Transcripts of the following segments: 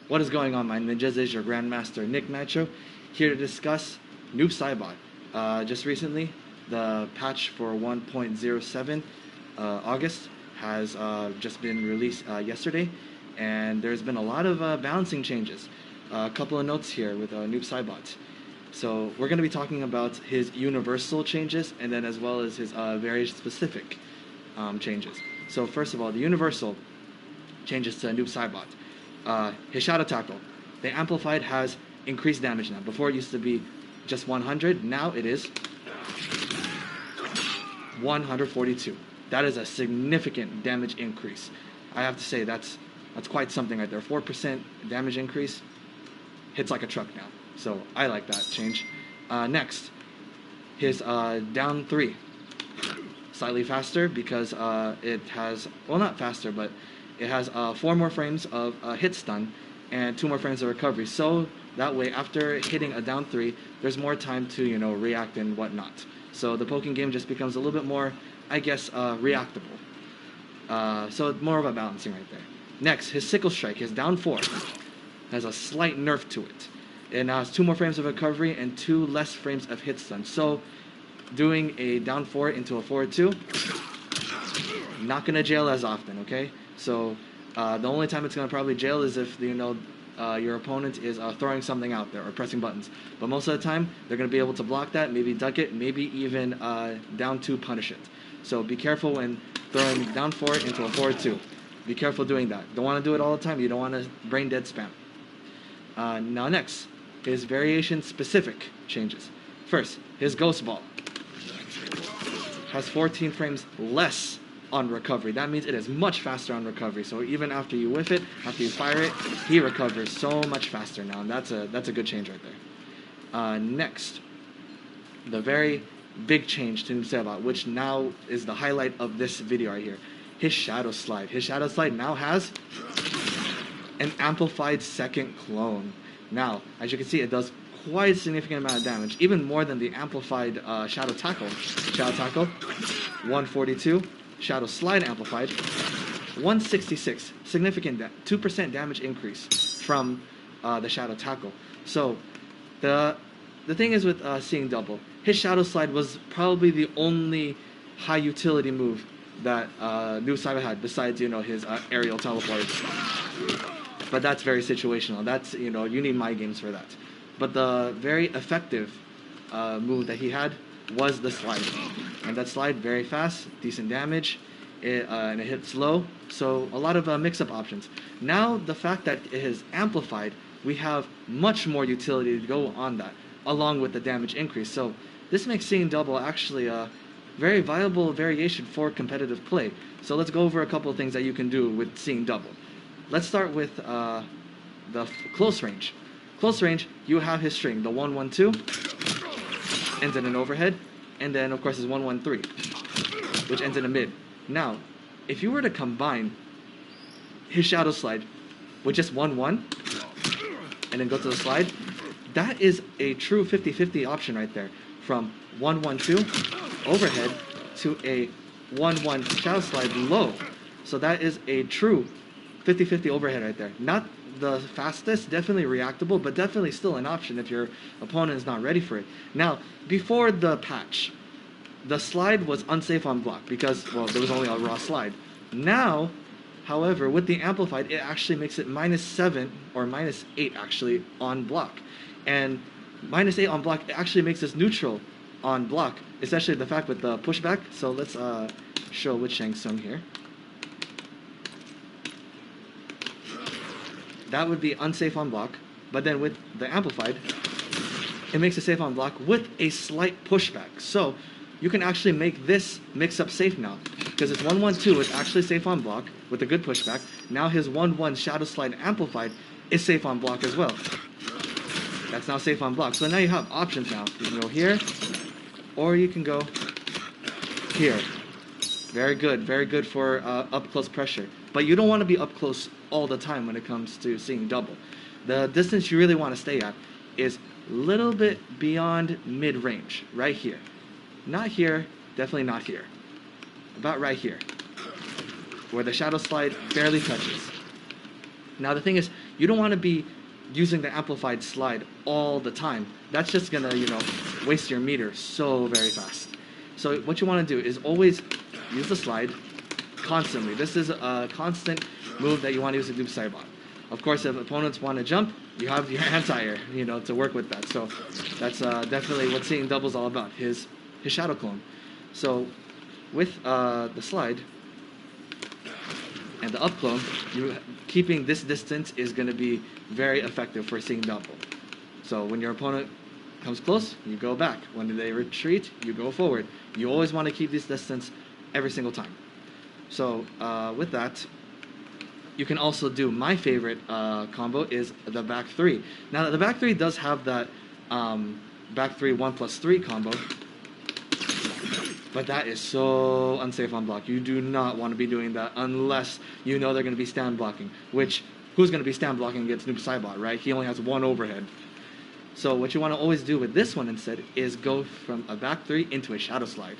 What is going on, my ninjas? Is your Grandmaster NikkNitro here to discuss Noob Saibot. Just recently, the patch for 1.07 August has just been released yesterday, and there's been a lot of balancing changes. A couple of notes here with Noob Saibot. So we're going to be talking about his universal changes, and then as well as his very specific changes. So first of all, the universal changes to Noob Saibot. His Shadow Tackle, the Amplified has increased damage now. Before it used to be just 100, now it is 142. That is a significant damage increase. I have to say that's quite something right there. 4% damage increase, hits like a truck now. So I like that change. Next, his down 3, slightly faster because it has, well, not faster, but it has 4 more frames of hit stun and 2 more frames of recovery. So that way, after hitting a down 3, there's more time to, react and whatnot. So the poking game just becomes a little bit more, I guess, reactable. So more of a balancing right there. Next, his Sickle Strike, his down 4, has a slight nerf to it. It now has 2 more frames of recovery and 2 less frames of hit stun. So doing a down 4 into a forward 2, not going to jail as often, okay? So the only time it's going to probably jail is if, your opponent is throwing something out there or pressing buttons. But most of the time, they're going to be able to block that, maybe duck it, maybe even down 2 punish it. So be careful when throwing down 4 into a forward 2. Be careful doing that. Don't want to do it all the time. You don't want to brain dead spam. Now next, his variation specific changes. First, his Ghost Ball has 14 frames less on recovery. That means it is much faster on recovery. So even after you whiff it, after you fire it, he recovers so much faster now, and that's a good change right there. Next, the very big change to Noob Saibot, which now is the highlight of this video right here. His Shadow Slide. His Shadow Slide now has an amplified second clone. Now, as you can see, it does quite a significant amount of damage, even more than the amplified Shadow Tackle. Shadow Tackle, 142. Shadow Slide Amplified, 166. Significant 2% damage increase from the Shadow Tackle. So the thing is with seeing double, his Shadow Slide was probably the only high utility move that Noob Saibot had besides his aerial teleport. But that's very situational. That's you need my games for that. But the very effective move that he had was the slide, and that slide very fast, decent damage, and it hits low. So a lot of mix-up options. Now the fact that it is amplified, we have much more utility to go on that, along with the damage increase. So this makes seeing double actually a very viable variation for competitive play. So let's go over a couple of things that you can do with seeing double. Let's start with the close range. Close range, you have his string, the 112. Ends in an overhead, and then of course is 113, which ends in a mid. Now, if you were to combine his Shadow Slide with just 1-1 and then go to the slide, that is a true 50-50 option right there. From 112 overhead to a 1-1 Shadow Slide low. So that is a true 50-50 overhead right there. Not the fastest, definitely reactable, but definitely still an option if your opponent is not ready for it. Now, before the patch, the slide was unsafe on block because, well, there was only a raw slide. Now, however, with the amplified, it actually makes it -7 or -8 actually on block. And -8 on block actually makes us neutral on block, especially the fact with the pushback. So let's show with Shang Tsung here. That would be unsafe on block, but then with the amplified, it makes it safe on block with a slight pushback. So you can actually make this mix-up safe now, because it's 112 is actually safe on block with a good pushback. Now his 1-1 Shadow Slide Amplified is safe on block as well. That's now safe on block. So now you have options now. You can go here, or you can go here. Very good for up-close pressure. But you don't want to be up close all the time when it comes to seeing double. The distance you really want to stay at is a little bit beyond mid-range, right here. Not here, definitely not here. About right here, where the Shadow Slide barely touches. Now the thing is, You don't want to be using the amplified slide all the time. That's just gonna, waste your meter so very fast. So what you want to do is always use the slide constantly. This is a constant move that you want to use with Noob Saibot. Of course, if opponents want to jump, you have your anti-air, to work with that. So that's definitely what seeing double is all about, his shadow clone. So with the slide and the up clone, keeping this distance is going to be very effective for seeing double. So when your opponent comes close, you go back. When they retreat, you go forward. You always want to keep this distance every single time. So with that, you can also do my favorite combo is the back 3. Now the back 3 does have that back 3 1+3 combo, but that is so unsafe on block. You do not want to be doing that unless you know they're going to be stand blocking, which who's going to be stand blocking against Noob Saibot, right? He only has one overhead. So what you want to always do with this one instead is go from a back 3 into a shadow slide.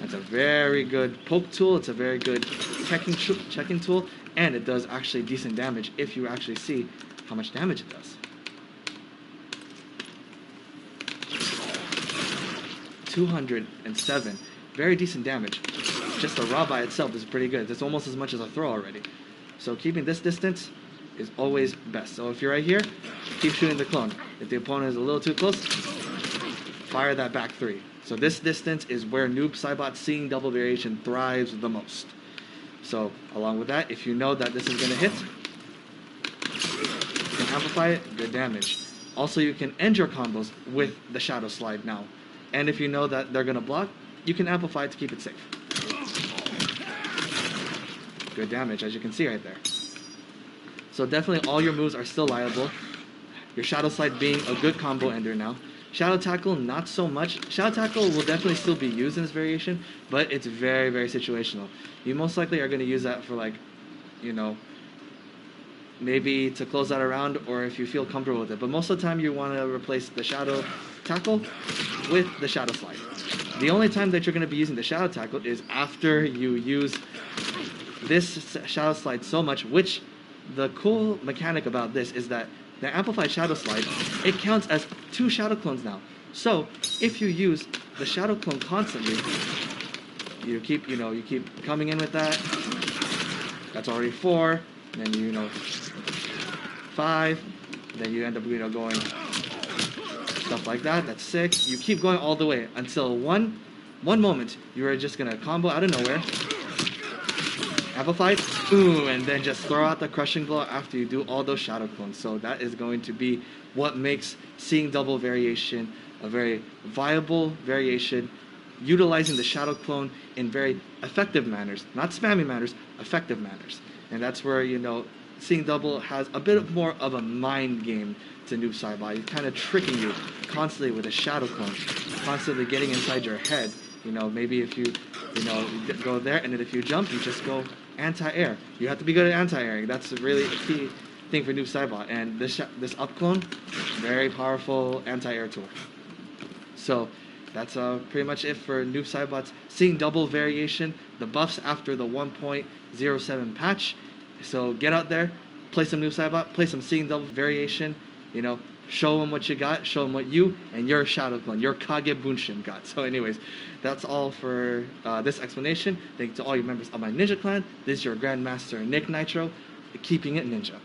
That's a very good poke tool. It's a very good checking tool, and it does actually decent damage if you actually see how much damage it does. 207. Very decent damage. Just the raw by itself is pretty good. That's almost as much as a throw already. So keeping this distance is always best. So if you're right here, keep shooting the clone. If the opponent is a little too close, fire that back 3. So this distance is where Noob Saibot seeing double variation thrives the most. So along with that, if you know that this is going to hit, you can amplify it, good damage. Also, you can end your combos with the shadow slide now. And if you know that they're going to block, you can amplify it to keep it safe. Good damage, as you can see right there. So definitely all your moves are still liable. Your shadow slide being a good combo ender now. Shadow tackle, not so much. Shadow tackle will definitely still be used in this variation, but it's very, very situational. You most likely are going to use that for, like, maybe to close out a round, or if you feel comfortable with it. But most of the time you want to replace the shadow tackle with the shadow slide. The only time that you're going to be using the shadow tackle is after you use this shadow slide so much, which the cool mechanic about this is that the amplified shadow slide, it counts as 2 shadow clones now. So if you use the shadow clone constantly, you keep coming in with that. That's already 4. Then 5. Then you end up going stuff like that. That's 6. You keep going all the way until one moment you are just gonna combo out of nowhere. Amplified, boom, and then just throw out the crushing blow after you do all those shadow clones. So that is going to be what makes seeing double variation a very viable variation, utilizing the shadow clone in very effective manners, not spammy manners, effective manners. And that's where, seeing double has a bit more of a mind game to Noob Saibot. He's kind of tricking you constantly with a shadow clone, constantly getting inside your head. Maybe if you, go there, and then if you jump, you just go anti-air. You have to be good at anti-airing. That's really a key thing for Noob Saibot. And this up clone, very powerful anti-air tool. So that's pretty much it for Noob Saibot's seeing double variation, the buffs after the 1.07 patch. So get out there, play some Noob Saibot, play some seeing double variation, show them what you got, show them what you and your shadow clone, your Kage Bunshin got. So anyways, that's all for this explanation. Thank you to all you members of my ninja clan. This is your Grandmaster NikkNitro, keeping it ninja.